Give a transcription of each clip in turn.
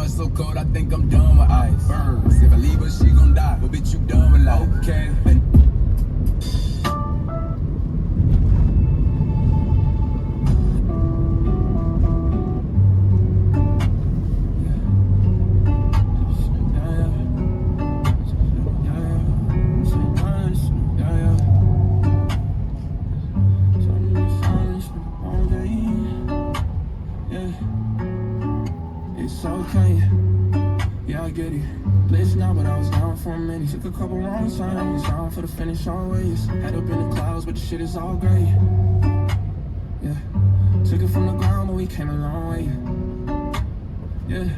it's so cold, I think I'm done with ice. Burns. If I leave her, she gon' die. But bitch, you done with life. Okay. It's okay, yeah, I get it. Bliss now, but I was down for a minute. Took a couple wrong signs, down for the finish always. Head up in the clouds, but the shit is all gray. Yeah, took it from the ground, but we came a long way. Yeah,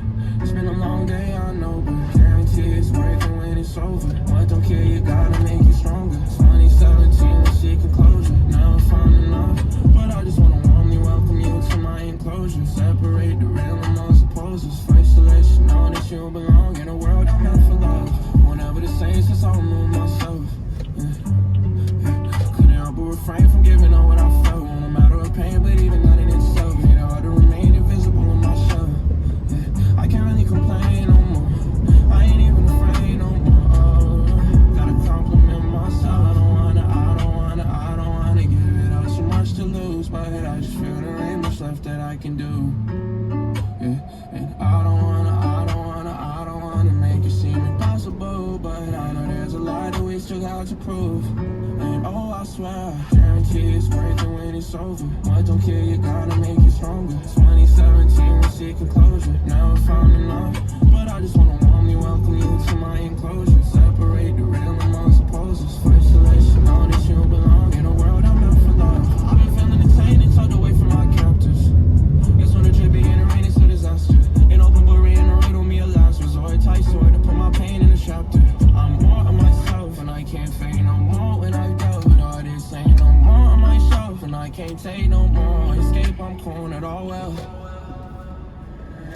it's been a long day, I know, but guarantee it's worth it when it's over. What don't care, you gotta make it stronger. 2017, we seek a closure. Never found enough, but I just wanna warmly welcome you to my enclosure. Separate the real amongst opposers. First to let you know that you belong in a world I'm meant for love. Whenever the same since I remove myself. Couldn't help but refrain from giving all what I felt. No matter of pain, but even that in itself made it hard to remain invisible in my shell. I can't really complain no more. I ain't even afraid no more. Gotta compliment myself. I don't wanna give it up. So much to lose, but I just feel there ain't much left that I can do. Yeah, and I don't wanna make it seem impossible, but I know there's a lot that we still got to prove. And oh, I swear, guarantee it's worth it when it's over. What don't care, you gotta make it stronger. 2017, we're seeking closure. Never found enough, but I just wanna warmly welcome you to my enclosure. Separate the real amongst opposers. First to let you know that you belong in a world I'm meant for love. I've been feeling detained and tugged away from my captors. Guess when the drip begin to rain, it's a disaster. An open book reiterated me a last resort. Tight sword to put my pain in a chapter. I'm more of myself and I can't fake no more when I've dealt with all this. Ain't no more on my shelf and I can't take no more. Escape, I'm cornered all well.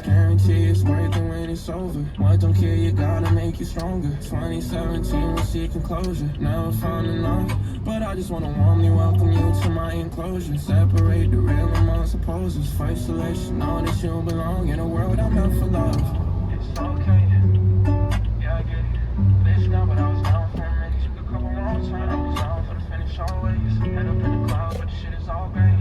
Guarantee it's worth it when it's over. What don't care, you gotta make it stronger. 2017, we're seeking closure. Never found enough, but I just wanna warmly welcome you to my enclosure. Separate the real amongst opposers. First to let you know that you belong in a world I'm meant for love. It's okay, yeah, I get it. Bitch now, but I was down for a minute. Took a couple wrong times, down for the finish always. Head up in the clouds, but the shit is all gray.